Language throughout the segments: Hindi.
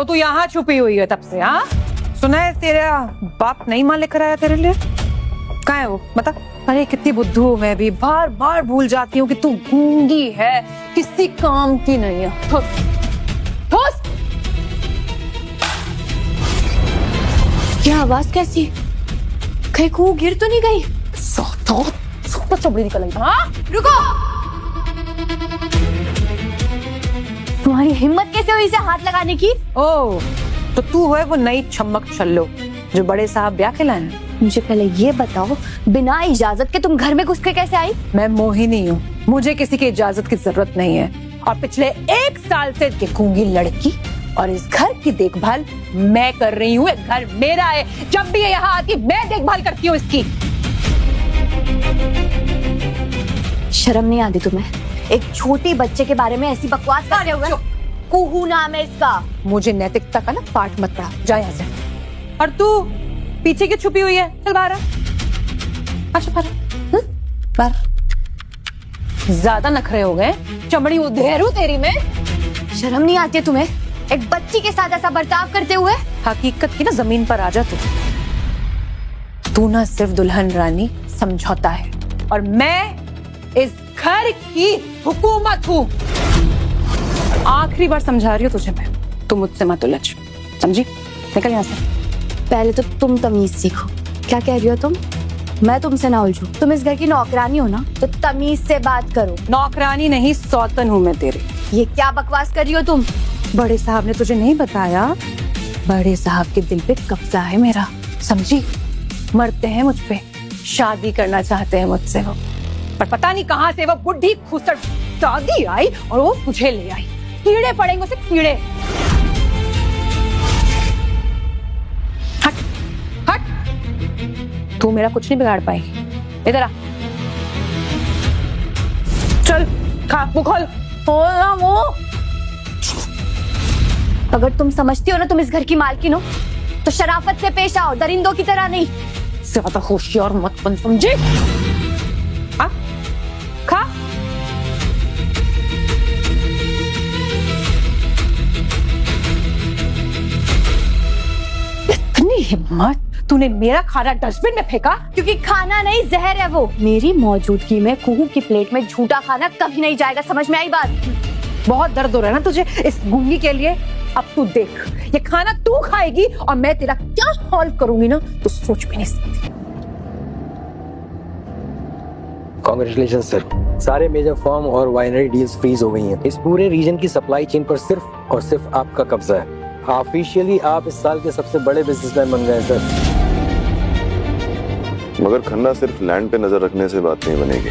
तो तू यहाँ छुपी हुई है तब से? हाँ, सुना है तेरा बाप नई माँ लेकर आया तेरे लिए? कहाँ है वो, बता। अरे कितनी बुद्धू हूँ मैं भी, बार बार भूल जाती हूँ कि तू गूंगी है, किसी काम की नहीं है। ठोस। क्या आवाज कैसी? कहीं खूह गिर तो नहीं गई? चमड़ी निकल आई। हाँ रुको, तुम्हारी हिम्मत कैसे हुई इसे हाथ लगाने की? ओ, तो तू है वो नई छम्मक छल्लो जो बड़े साहब ब्याह के लाए हैं? मुझे पहले ये बताओ, बिना इजाजत के तुम घर में घुस के कैसे आई? मैं मोहिनी हूँ, मुझे किसी की इजाजत की जरूरत नहीं है। और पिछले 1 साल से ये गूंगी लड़की और इस घर की देखभाल मैं कर रही हूँ। घर मेरा है, जब भी ये यहाँ आती मैं देखभाल करती हूँ इसकी। शर्म नहीं आती तुम्हें? एक छोटी बच्चे के बारे में ऐसी बकवास करते हुए? कुहू नाम है इसका। मुझे नैतिकता का ना पाठ मत पढ़ा, जा यहाँ से। और तू पीछे क्यों छुपी हुई है? चल बाहर आ। अच्छा बाहर। ज्यादा नखरे हो गए, चमड़ी उधेरू तेरी में। शर्म नहीं आती तुम्हें एक बच्ची के साथ ऐसा बर्ताव करते हुए? हकीकत की ना जमीन पर आ जा तू ना सिर्फ दुल्हन रानी समझौता है और मैं इस घर की हुकूमत हूँ। आखिरी बार समझा रही हूँ तुझे मैं, तू मुझसे मत उलझ, समझी? निकल यहाँ से। पहले तो तुम तमीज सीखो। क्या कह रही हो तुम? मैं तुमसे ना उलझूं। तुम इस घर की नौकरानी हो ना, तो तमीज से बात करो। नौकरानी नहीं, सौतन हूँ मैं तेरी। ये क्या बकवास कर रही हो तुम? बड़े साहब ने तुझे नहीं बताया? बड़े साहब के दिल पे कब्जा है मेरा, समझी? मरते हैं मुझ पे, शादी करना चाहते हैं मुझसे वो, पर पता नहीं कहाँ से वो बुढ़ी खुसट दादी आई और वो मुझे ले आई। कीड़े पड़ेंगे उसे, कीड़े। हट हट, तू मेरा कुछ नहीं बिगाड़ पाएगी। इधर आ, चल खा, मुंह खोल। खोलना मुंह। अगर तुम समझती हो ना तुम इस घर की मालकिन हो, तो शराफत से पेश आओ, दरिंदों की तरह नहीं। ज्यादा होशियार मत बन, समझे? खा। इतनी हिम्मत, तूने मेरा खाना डस्टबिन में फेंका? क्योंकि खाना नहीं जहर है वो। मेरी मौजूदगी में कुहू की प्लेट में झूठा खाना कभी नहीं जाएगा, समझ में आई बात? बहुत दर्द हो रहा है ना तुझे इस गूंगी के लिए? अब तू देख, ये खाना तू खाएगी और मैं तेरा क्या हाल करूंगी ना, तो सोच भी नहीं सकती। कांग्रेचुलेशन सर, सारे मेजर फर्म और वाइनरी डील्स फ्रीज हो गई हैं। इस पूरे रीजन की सप्लाई चेन पर सिर्फ और सिर्फ आपका कब्जा है। ऑफिशियली आप इस साल के सबसे बड़े बिजनेसमैन बन गए सर। मगर खन्ना सिर्फ लैंड पे नजर रखने से बात नहीं बनेगी,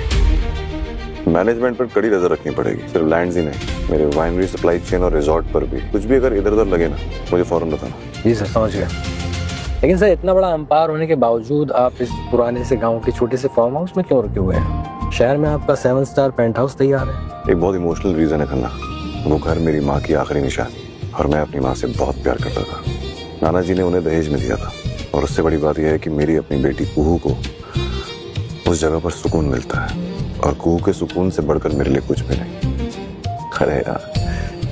मैनेजमेंट पर कड़ी नजर रखनी पड़ेगी। सिर्फ लैंड ही नहीं, मेरे वाइनरी सप्लाई चेन और रिजॉर्ट पर भी। कुछ भी अगर इधर उधर लगे ना, मुझे फौरन बताना। जी सर, समझ गया। लेकिन सर, इतना बड़ा अंपायर होने के बावजूद आप इस पुराने से गांव के छोटे से फार्म हाउस में क्यों रुके हुए हैं? शहर में आपका 7 स्टार पेंट हाउस तैयार है। एक बहुत इमोशनल रीजन है खन्ना। वो घर मेरी माँ की आखिरी निशानी, और मैं अपनी माँ से बहुत प्यार करता था। नाना जी ने उन्हें दहेज में दिया था, और उससे बड़ी बात यह है कि मेरी अपनी बेटी कुहू को उस जगह पर सुकून मिलता है, और कुहू के सुकून से बढ़कर मेरे लिए कुछ भी नहीं। अरे यार,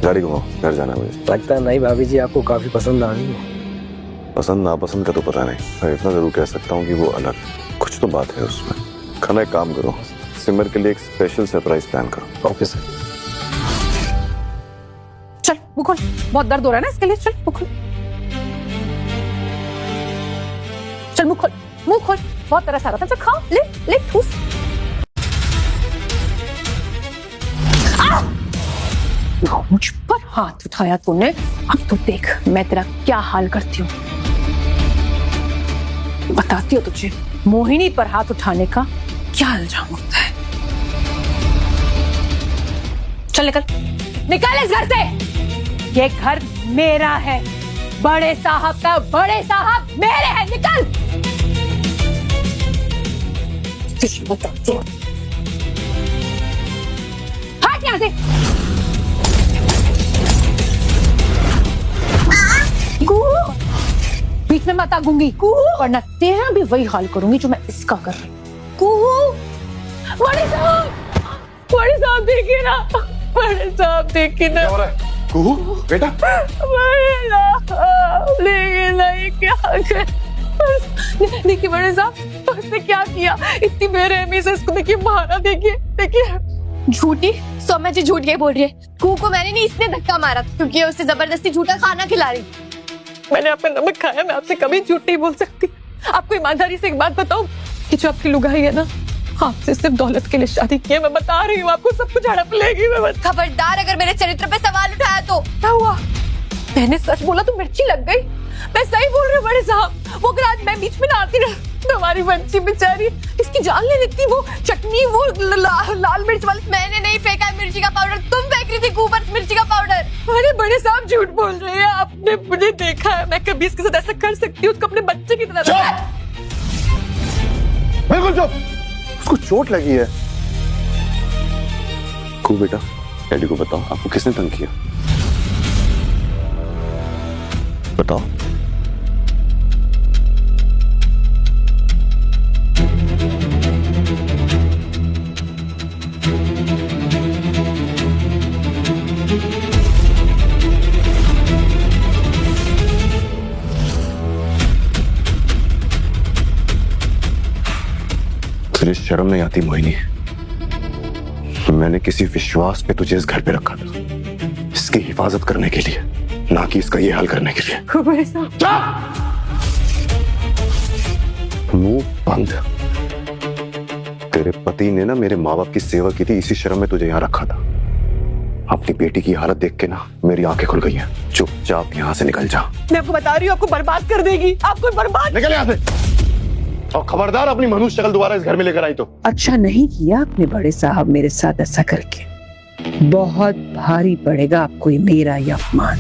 गाड़ी घुमाओ, घर जाना है मुझे। लगता है नई भाभी जी आपको काफी पसंद आ गई है। पसंद नापसंद का तो पता नहीं, मैं इतना जरूर कह सकता हूँ कि वो अलग, कुछ तो बात है उसमें। खाना एक काम करो, सिमर के लिए एक स्पेशल सरप्राइज प्लान करो। Okay sir. चल मुंह खोल, बहुत दर्द हो रहा है ना इसके लिए। चल मुंह खोल, चल मुंह खोल, मुंह खोल। बहुत तरस आ रहा था, चल खा, ले ठूस। मुझ पर हाथ उठाया तूने, अब तो देख मैं तेरा क्या हाल करती हूँ। बताती हो तुझे मोहिनी पर हाथ उठाने का क्या इल्जाम होता है। चल निकल, निकल इस घर से। ये घर मेरा है, बड़े साहब का, बड़े साहब मेरे हैं। निकल। बताती हूँ, हट यहाँ से। बीच में मत आगूंगी, वरना तेरा भी वही हाल करूंगी जो मैं इसका कर रही हूँ। बड़े साहब देखिए ना, बड़े साहब देखिए ना। कुहू बेटा, लेकिन नहीं क्या कर, देखिए बड़े साहब उसने क्या किया, इतनी बेरहमी से उसको देखिए मारा, देखिए झूठी सौम्या जी झूठ के बोल रही है। कू को मैंने नहीं, इसने धक्का मारा क्योंकि उसे जबरदस्ती झूठा खाना खिला रही। मैंने आपका नमक खाया, मैं आपसे कभी झूठ नहीं बोल सकती। आपको ईमानदारी से एक बात बताऊं कि जो आपकी लुगाई है ना, आपसे सिर्फ दौलत के लिए शादी की है। मैं बता रही हूँ आपको, सब कुछ हड़प लेगी। खबरदार अगर मेरे चरित्र पे सवाल उठाया तो। क्या हुआ? मैंने सच बोला तो मिर्ची लग गई। मैं सही बोल रही हूँ बड़े साहब, वो अगर आज मैं बीच में ना आती ना तो हमारी बच्ची बेचारी इसकी जान ले लेती। वो चटनी, वो लाल मिर्च वाली मैंने नहीं फेंका मिर्ची का पाउडर, तुम फेंक रही थी ऊपर मिर्ची का पाउडर। अरे बड़े साहब झूठ बोल रहे हैं, आपने मुझे देखा है। मैं कभी इसके साथ ऐसा कर सकती हूँ? उसको अपने बच्चे की तरह। बिल्कुल चुप, उसको चोट लगी है। कू बेटा, डैडी को बताओ आपको किसने तंग किया, बताओ। तुझे शर्म नहीं आती मोहिनी? मैंने किसी विश्वास पे तुझे इस घर पे रखा था, इसकी हिफाजत करने के लिए, ना कि इसका ये हाल करने के लिए। मुंह बंद। तेरे पति ने ना मेरे माँ बाप की सेवा की थी, इसी शर्म में तुझे यहाँ रखा था। अपनी बेटी की हालत देख के ना मेरी आंखें खुल गई हैं। चुपचाप यहाँ से निकल जा। मैं आपको बता रही हूँ, आपको बर्बाद कर देगी, आपको बर्बाद। निकल यहाँ से, और खबरदार अपनी मनुष्य शक्ल दोबारा इस घर में लेकर आई तो। अच्छा नहीं किया आपने बड़े साहब मेरे साथ ऐसा करके, बहुत भारी पड़ेगा आपको ये मेरा ये अपमान।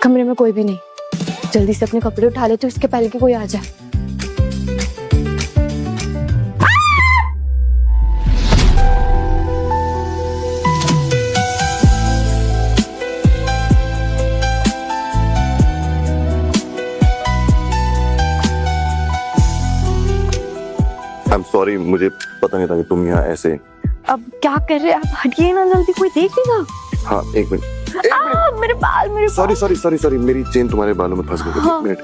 कमरे में कोई भी नहीं, जल्दी से अपने कपड़े उठा ले तो इसके पहले कि कोई आ जाए। I'm sorry, मुझे पता नहीं था कि तुम यहाँ ऐसे। अब क्या कर रहे हैं आप? हटिए ना जल्दी, कोई देखेगा। हाँ एक मिनट, मेरे बाल, मेरे सॉरी, मेरी चेन तुम्हारे बालों में फंस गई। हाँ। एक मिनट।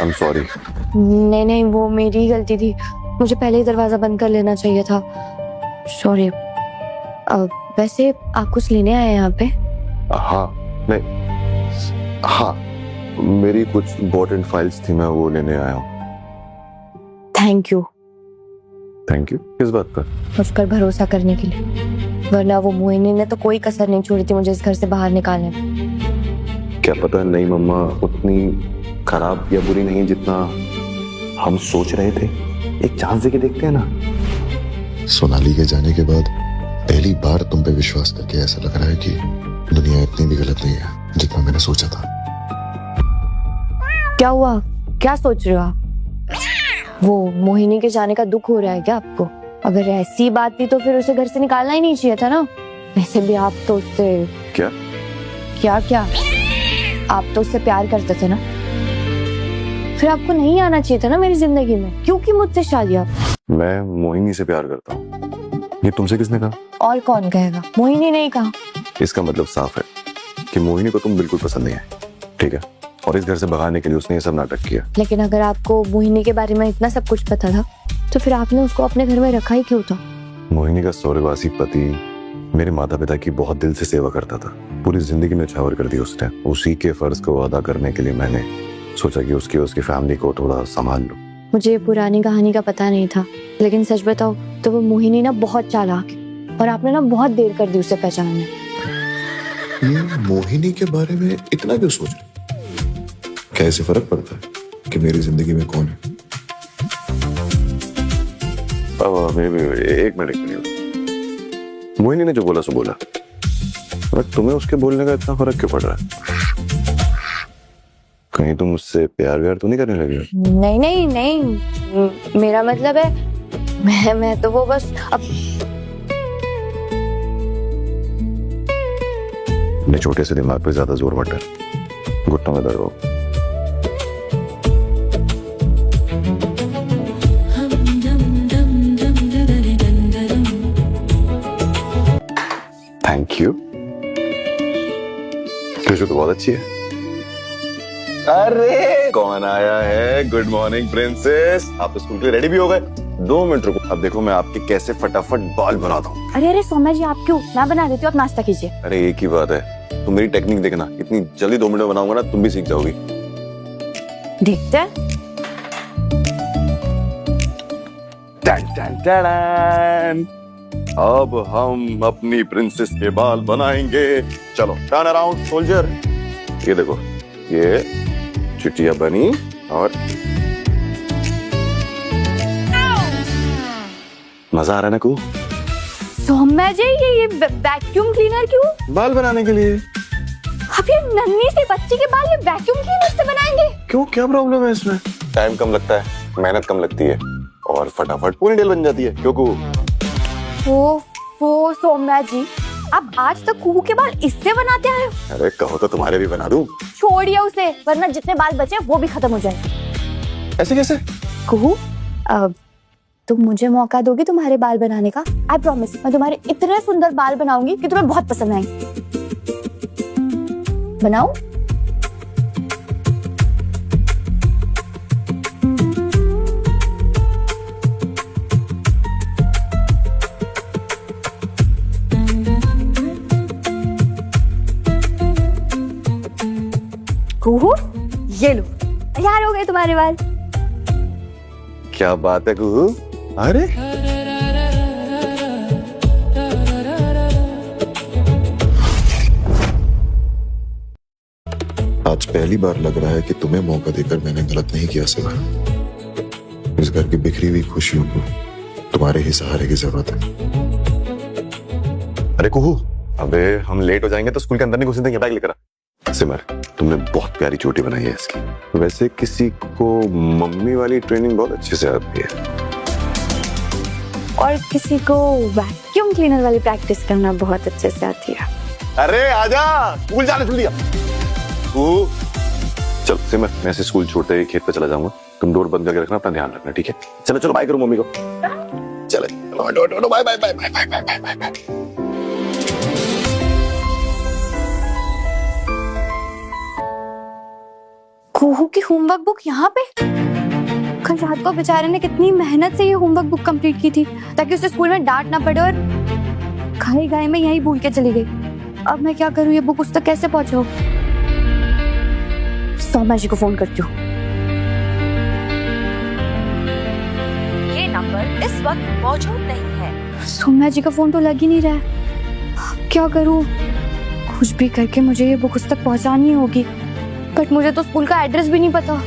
I'm sorry। नहीं, वो मेरी ही गलती थी, मुझे पहले ही दरवाजा बंद कर लेना चाहिए था। सॉरी। वैसे आप कुछ लेने आए हैं यहाँ पे? हाँ, नहीं, हाँ, मेरी कुछ इम्पोर्टेंट फाइल्स थी, मैं वो लेने आया हूँ। Thank you. थैंक यू किस बात का? मुझ पर भरोसा करने के लिए, वरना वो मोहिनी ने तो कोई कसर नहीं छोड़ी थी मुझे इस घर से बाहर निकालने में। क्या पता नहीं मम्मा उतनी खराब या बुरी नहीं जितना हम सोच रहे थे। एक चांस देके देखते हैं ना। सोनाली के जाने के बाद पहली बार तुम पे विश्वास करके ऐसा लग रहा है कि दुनिया इतनी भी गलत नहीं है जितना मैंने सोचा था। क्या हुआ? क्या सोच रहे हो आप? वो मोहिनी के जाने का दुख हो रहा है क्या आपको? अगर ऐसी बात थी तो फिर उसे घर से निकालना ही नहीं चाहिए था ना। वैसे भी आप तो उससे क्या आप तो उससे प्यार करते थे ना, फिर आपको नहीं आना चाहिए था ना मेरी जिंदगी में। क्यों की मुझसे शादी? आप? मैं मोहिनी से प्यार करता हूँ। ये तुमसे किसने कहा? और कौन कहेगा? मोहिनी नहीं कहा। इसका मतलब साफ है कि मोहिनी को तुम बिल्कुल पसंद नहीं है, ठीक है? और इस घर से भगाने के लिए उसने ये सब नाटक किया। लेकिन अगर आपको मोहिनी के बारे में इतना सब कुछ पता था तो फिर आपने उसको अपने घर में रखा ही क्यों था? मोहिनी का स्वर्गवासी पति मेरे माता पिता की बहुत दिल से सेवा करता था। पूरी जिंदगी न्यौछावर कर दी उसने। उसी के फर्ज को अदा करने के लिए मैंने सोचा कि उसकी फैमिली को थोड़ा संभाल लूं। मुझे पुरानी कहानी का पता नहीं था, लेकिन सच बताओ तो वो मोहिनी ना बहुत चालाक है और आपने ना बहुत देर कर दी उसे पहचानने। ये मोहिनी के बारे में इतना क्यों सोच रहे? क्या ऐसे फर्क पड़ता है कि मेरी जिंदगी में कौन है? एक मिनट। मोहिनी ने जो बोला सो बोला, बट तुम्हें उसके बोलने का इतना फर्क क्यों पड़ रहा है? कहीं तुम उससे प्यार व्यार तो नहीं करने लगे? नहीं, मेरा मतलब है मैं तो वो बस अब अपने छोटे से दिमाग पे ज्यादा जोर मत डाल, घुटनों में दर्द हो। Thank you. खुशबू तो बहुत अच्छी है। अरे कौन आया है? Good morning princess. आप तो स्कूल के लिए रेडी भी हो गए? 2 मिनट रुको, अब देखो मैं आपके कैसे फटाफट बाल बनाता हूँ। अरे सौम्या जी, आप क्यों? मैं बना देती हूँ, आप नाश्ता कीजिए। अरे एक ही बात है, तुम मेरी टेक्निक देखना, इतनी जल्दी 2 मिनट में बनाऊंगा ना, तुम भी सीख जाओगी। देखते हैं। टन टन टन। अब हम अपनी प्रिंसेस के बाल बनाएंगे। चलो टर्न अराउंड सोल्जर। ये देखो, ये चुटिया बनी और मजा आ रहा है ना? को सौम्या जी, ये वैक्यूम क्लीनर क्यों? बाल बनाने के लिए। आप ये नन्ही सी बच्ची के बाल ये वैक्यूम क्लीनर से बनाएंगे? क्यों, क्या प्रॉब्लम है इसमें? टाइम कम लगता है, मेहनत कम लगती है और फटाफट पूरी डेल बन जाती है। क्यों को? ओ सौम्या जी, आप आज तक कुहू के बाल इससे बनाते आए हो? अरे कहो तो तुम्हारे भी बना दूं। छोड़िए उसे, वरना जितने बाल बचे वो भी खत्म हो जाए। ऐसे कैसे? कुहू, अब तुम मुझे मौका दोगी तुम्हारे बाल बनाने का? आई प्रॉमिस, मैं तुम्हारे इतने सुंदर बाल बनाऊंगी कि तुम्हें बहुत पसंद आएंगे। बनाऊं? कुहू, ये लो, तैयार हो गए तुम्हारे बाल। क्या बात है कुहू। अरे आज पहली बार लग रहा है कि तुम्हें मौका देकर मैंने गलत नहीं किया सिवा। इस घर की बिखरी हुई खुशियों को तुम्हारे ही सहारे की जरूरत है। अरे कुहू, अबे हम लेट हो जाएंगे तो स्कूल के अंदर नहीं घुसने देंगे। बैग लेकर आ। सिमर, तुमने बहुत प्यारी चोटी बनाई है इसकी। वैसे किसी को मम्मी वाली ट्रेनिंग बहुत अच्छे से आती है और किसी को वैक्यूम क्लीनर वाली प्रैक्टिस करना बहुत अच्छे से आती है। अरे आजा, स्कूल जाने छोड़ दिया। चल सिमर, मैं ऐसे स्कूल छोड़ते ही खेत पे चला जाऊंगा, तुम डोर बंद करके रखना, अपना ध्यान रखना, ठीक है? चलो चलो बाय करो मम्मी को। चले bye bye bye bye bye bye bye. Kuhu की होमवर्क बुक यहाँ पे? कल रात को बेचारे ने कितनी मेहनत से ये होमवर्क बुक कंप्लीट की थी ताकि उसे स्कूल में डांट ना पड़े, और खाई गाय में यहीं भूल के चली गई। अब मैं क्या करूँ? ये बुक उस तक कैसे पहुंचो? सौम्या जी को फोन करती हूँ। ये नंबर इस वक्त मौजूद नहीं है। सौम्या जी का फोन तो लग ही नहीं रहा है। क्या करूँ? कुछ भी करके मुझे ये बुक उस तक पहुंचानी होगी, बट मुझे तो स्कूल का एड्रेस भी नहीं पता।